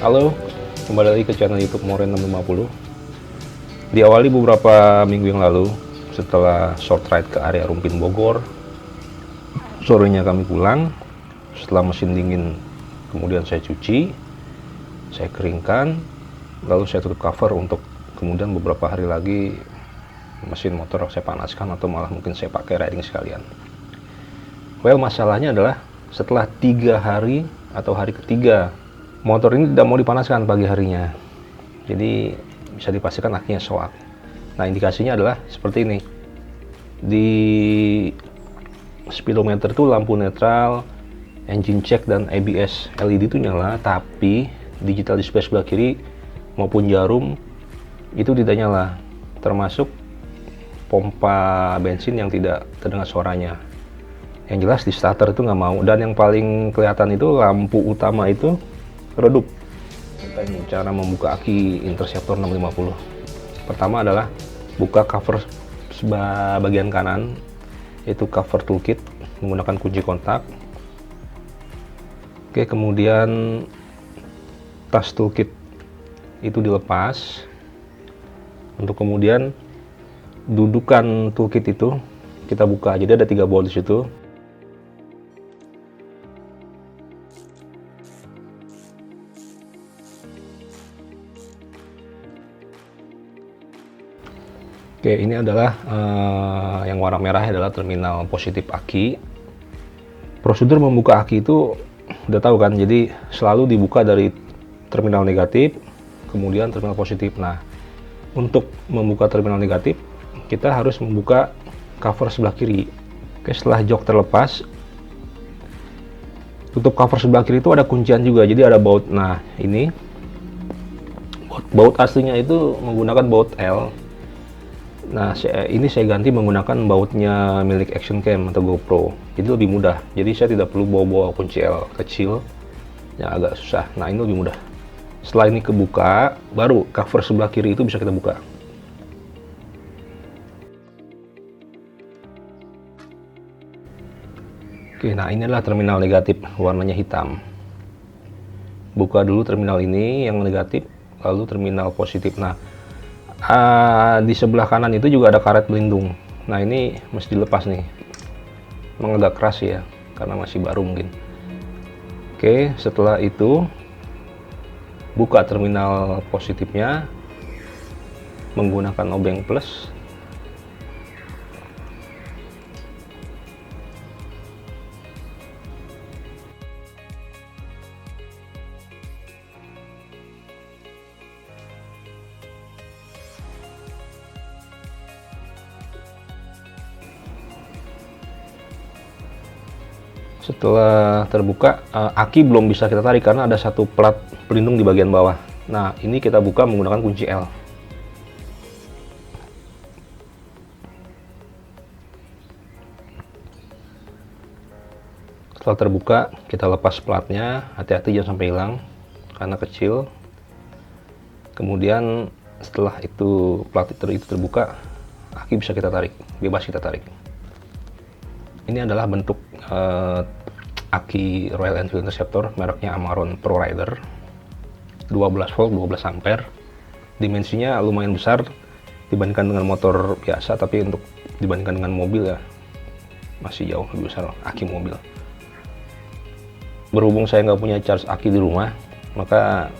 Halo, kembali lagi ke channel YouTube Moren 650. Diawali beberapa minggu yang lalu, setelah short ride ke area Rumpin Bogor, sorenya kami pulang. Setelah mesin dingin, kemudian saya cuci, saya keringkan, lalu saya tutup cover untuk kemudian beberapa hari lagi mesin motor saya panaskan atau malah mungkin saya pakai riding sekalian. Well, masalahnya adalah setelah 3 hari atau hari ketiga motor ini tidak mau dipanaskan pagi harinya, jadi bisa dipastikan akinya soak. Nah, indikasinya adalah seperti ini. Di speedometer itu lampu netral, engine check dan ABS LED itu nyala, tapi digital display sebelah kiri maupun jarum itu tidak nyala, termasuk pompa bensin yang tidak terdengar suaranya. Yang jelas di starter itu nggak mau, dan yang paling kelihatan itu lampu utama itu redup. Ini cara membuka aki Interceptor 650. Pertama adalah buka cover bagian kanan, itu cover toolkit menggunakan kunci kontak. Oke, kemudian tas toolkit itu dilepas. Untuk kemudian dudukan toolkit itu kita buka. Jadi ada 3 bolt di situ. Oke, ini adalah yang warna merah adalah terminal positif aki. Prosedur membuka aki itu udah tahu kan, jadi selalu dibuka dari terminal negatif, kemudian terminal positif. Nah, untuk membuka terminal negatif, kita harus membuka cover sebelah kiri. Oke, setelah jok terlepas, tutup cover sebelah kiri itu ada kuncian juga, jadi ada baut. Nah, ini baut aslinya itu menggunakan baut L. Nah, ini saya ganti menggunakan bautnya milik Action Cam atau GoPro, jadi lebih mudah. Jadi saya tidak perlu bawa kunci L kecil yang agak susah. Nah, ini lebih mudah. Setelah ini kebuka, baru cover sebelah kiri itu bisa kita buka. Oke, nah ini adalah terminal negatif, warnanya hitam. Buka dulu terminal ini yang negatif, lalu terminal positif. Nah, di sebelah kanan itu juga ada karet pelindung. Nah, ini mesti dilepas nih. Memang agak keras ya, karena masih baru mungkin. Oke, setelah itu buka terminal positifnya menggunakan obeng plus. Setelah terbuka, aki belum bisa kita tarik karena ada satu plat pelindung di bagian bawah. Nah, ini kita buka menggunakan kunci L. Setelah terbuka, kita lepas platnya. Hati-hati jangan sampai hilang karena kecil. Kemudian setelah itu plat itu terbuka, aki bisa kita tarik, bebas kita tarik. Ini adalah bentuk aki Royal Enfield Interceptor mereknya Amarone Pro Rider, 12 volt 12 ampere. Dimensinya lumayan besar dibandingkan dengan motor biasa, tapi untuk dibandingkan dengan mobil ya masih jauh lebih besar aki mobil. Berhubung saya nggak punya charge aki di rumah, maka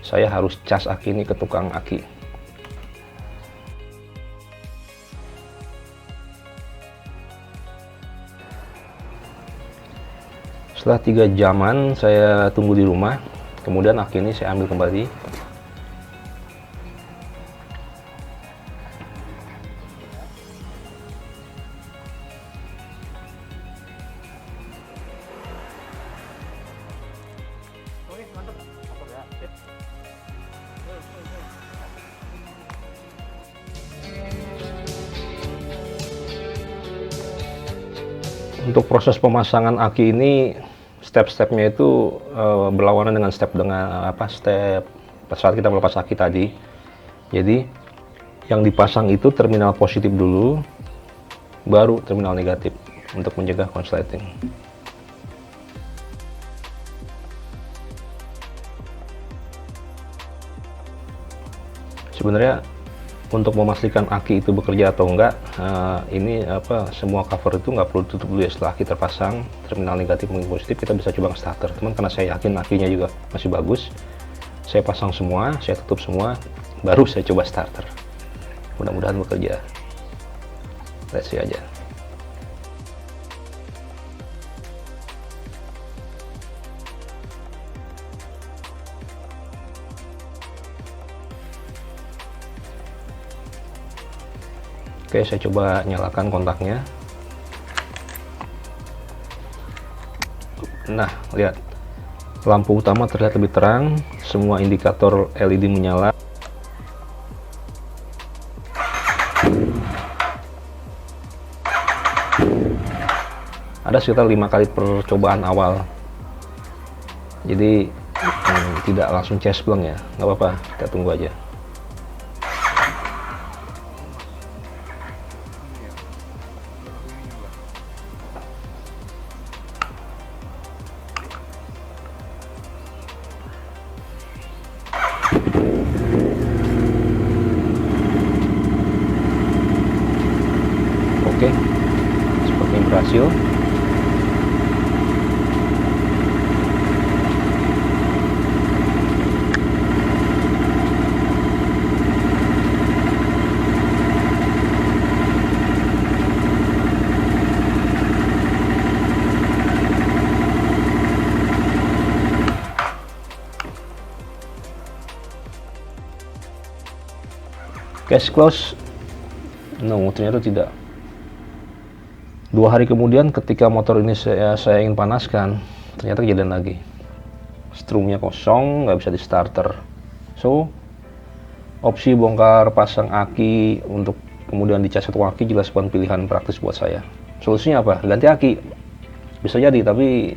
saya harus cas aki ini ke tukang aki. Setelah 3 jaman saya tunggu di rumah, kemudian aki ini saya ambil kembali. Untuk proses pemasangan aki ini, step-stepnya itu berlawanan dengan step saat kita melepas aki tadi. Jadi yang dipasang itu terminal positif dulu, baru terminal negatif untuk mencegah konsleting. Sebenarnya untuk memastikan aki itu bekerja atau enggak, ini semua cover itu nggak perlu tutup dulu ya. Setelah aki terpasang, terminal negatif maupun positif, kita bisa coba starter. Teman, karena saya yakin akinya juga masih bagus, saya pasang semua, saya tutup semua, baru saya coba starter. Mudah-mudahan bekerja. Let's see aja. Oke, saya coba nyalakan kontaknya. Nah, lihat, lampu utama terlihat lebih terang, semua indikator LED menyala. Ada sekitar 5 kali percobaan awal, jadi tidak langsung cespleng ya, nggak apa-apa, kita tunggu aja. Oke, sepertinya berhasil. Case close. No, ternyata tidak. 2 hari kemudian ketika motor ini saya ingin panaskan, ternyata kejadian lagi. Strumnya kosong, nggak bisa di starter. So, opsi bongkar pasang aki untuk kemudian dicas satu aki jelas bukan pilihan praktis buat saya. Solusinya apa? Ganti aki. Bisa jadi, tapi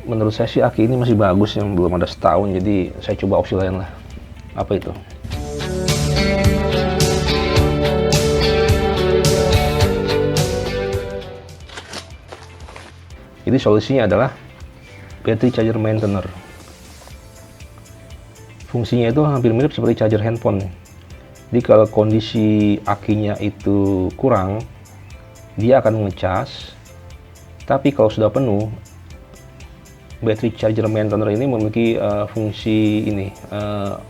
menurut saya sih aki ini masih bagus, yang belum ada setahun, jadi saya coba opsi lain lah. Apa itu? Jadi solusinya adalah battery charger maintainer. Fungsinya itu hampir mirip seperti charger handphone. Jadi kalau kondisi akinya itu kurang, dia akan ngecas. Tapi kalau sudah penuh, battery charger maintainer ini memiliki fungsi ini,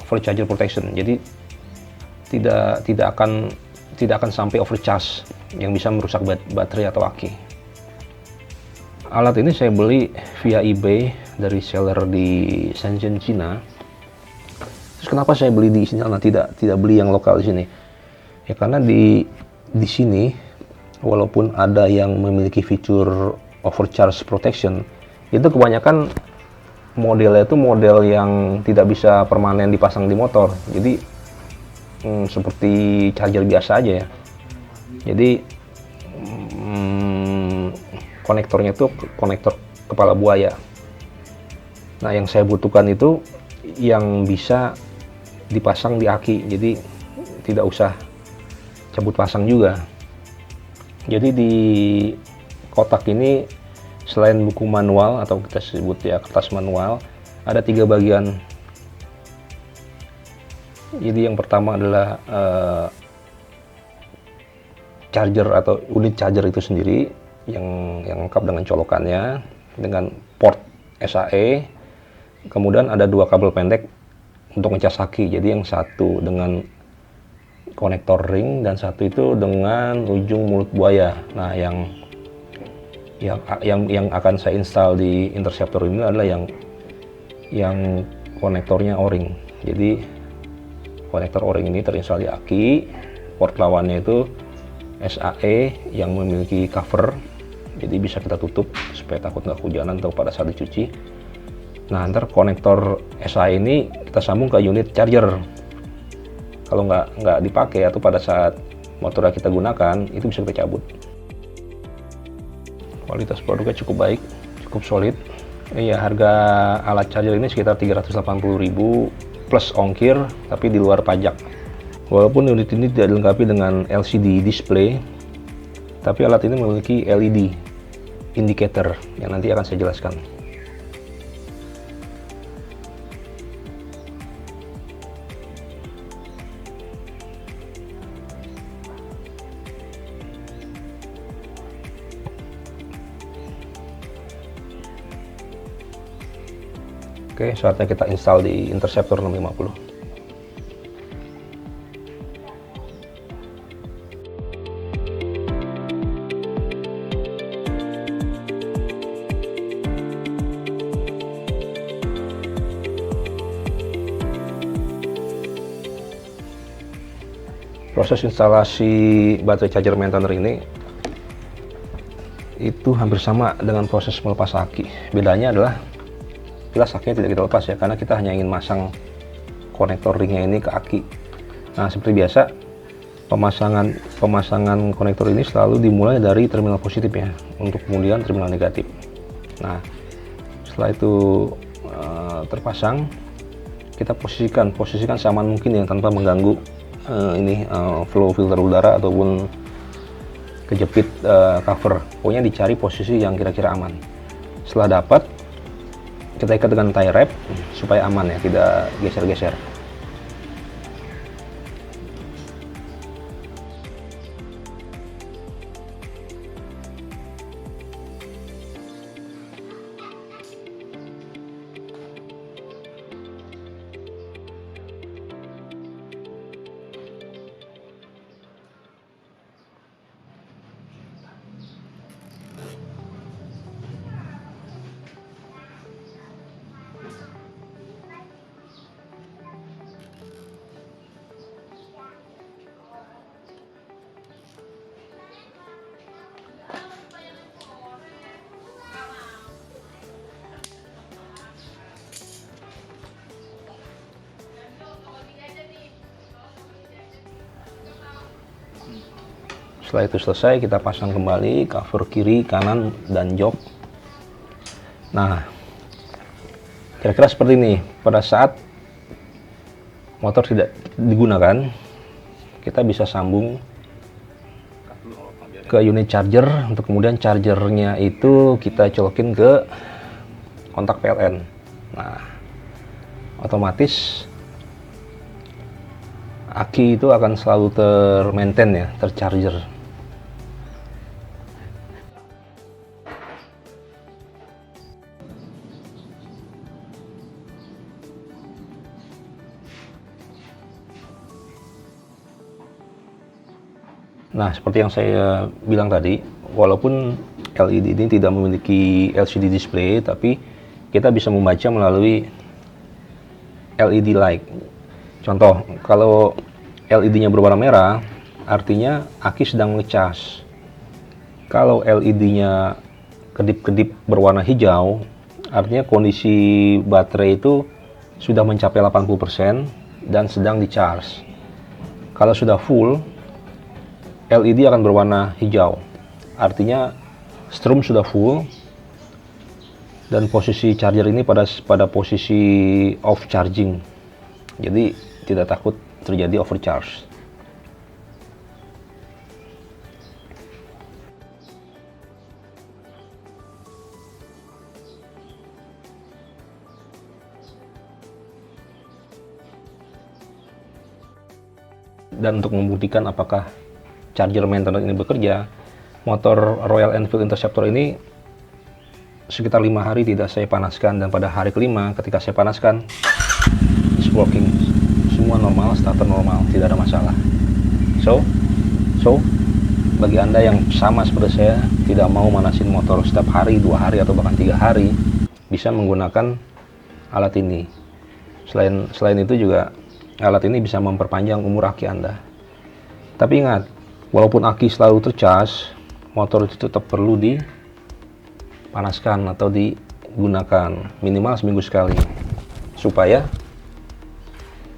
overcharger protection. Jadi tidak akan sampai overcharge yang bisa merusak baterai atau aki. Alat ini saya beli via eBay dari seller di Shenzhen, Cina. Terus kenapa saya beli di sini, tidak beli yang lokal di sini? Ya karena di sini walaupun ada yang memiliki fitur overcharge protection, itu kebanyakan modelnya itu model yang tidak bisa permanen dipasang di motor. Jadi seperti charger biasa aja ya. Jadi konektornya itu konektor kepala buaya. Nah, yang saya butuhkan itu yang bisa dipasang di aki, jadi tidak usah cabut pasang juga. Jadi di kotak ini selain buku manual atau kita sebut ya kertas manual, ada 3 bagian. Jadi yang pertama adalah charger atau unit charger itu sendiri, yang lengkap dengan colokannya, dengan port SAE. Kemudian ada 2 kabel pendek untuk ngecas aki. Jadi yang satu dengan konektor ring dan satu itu dengan ujung mulut buaya. Nah, yang akan saya install di Interceptor ini adalah yang konektornya O-ring. Jadi konektor O-ring ini terinstall di aki. Port lawannya itu SAE yang memiliki cover, jadi bisa kita tutup supaya takut nggak hujanan atau pada saat dicuci. Nah, ntar konektor SAE ini kita sambung ke unit charger. Kalau nggak dipakai atau pada saat motor kita gunakan, itu bisa kita cabut. Kualitas produknya cukup baik, cukup solid. Iya, harga alat charger ini sekitar 380.000 plus ongkir, tapi di luar pajak. Walaupun unit ini tidak dilengkapi dengan LCD display, tapi alat ini memiliki LED indicator yang nanti akan saya jelaskan. Oke, saatnya kita install di Interceptor 650. Proses instalasi baterai charger maintainer ini itu hampir sama dengan proses melepas aki. Bedanya adalah jelas akinya tidak kita lepas ya, karena kita hanya ingin masang konektor ringnya ini ke aki. Nah, seperti biasa pemasangan konektor ini selalu dimulai dari terminal positif ya, untuk kemudian terminal negatif. Nah, setelah itu terpasang, kita posisikan seaman mungkin ya, tanpa mengganggu flow filter udara ataupun kejepit cover. Pokoknya dicari posisi yang kira-kira aman. Setelah dapat, kita ikat dengan tie wrap supaya aman ya, tidak geser-geser. Setelah itu selesai, kita pasang kembali cover kiri, kanan, dan jok. Nah, kira-kira seperti ini. Pada saat motor tidak digunakan, kita bisa sambung ke unit charger, untuk kemudian chargernya itu kita colokin ke kontak PLN. Nah, otomatis aki itu akan selalu termaintain ya, tercharger. Nah, seperti yang saya bilang tadi, walaupun LED ini tidak memiliki LCD display, tapi kita bisa membaca melalui LED light. Contoh, kalau LED-nya berwarna merah, artinya aki sedang ngecas. Kalau LED-nya kedip-kedip berwarna hijau, artinya kondisi baterai itu sudah mencapai 80% dan sedang di-charge. Kalau sudah full, LED akan berwarna hijau, artinya strom sudah full dan posisi charger ini pada posisi off charging, jadi tidak takut terjadi overcharge. Dan untuk membuktikan apakah charger maintainer ini bekerja, motor Royal Enfield Interceptor ini sekitar 5 hari tidak saya panaskan, dan pada hari kelima ketika saya panaskan, it's working, semua normal, starter normal, tidak ada masalah. So bagi Anda yang sama seperti saya, tidak mau manasin motor setiap hari, 2 hari atau bahkan 3 hari, bisa menggunakan alat ini. Selain itu juga alat ini bisa memperpanjang umur aki Anda. Tapi ingat, walaupun aki selalu tercas, motor itu tetap perlu dipanaskan atau digunakan minimal seminggu sekali, supaya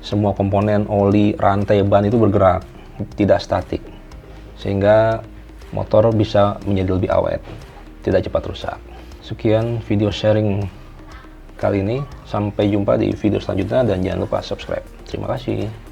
semua komponen, oli, rantai, ban itu bergerak, tidak statik, sehingga motor bisa menjadi lebih awet, tidak cepat rusak. Sekian video sharing kali ini, sampai jumpa di video selanjutnya dan jangan lupa subscribe. Terima kasih.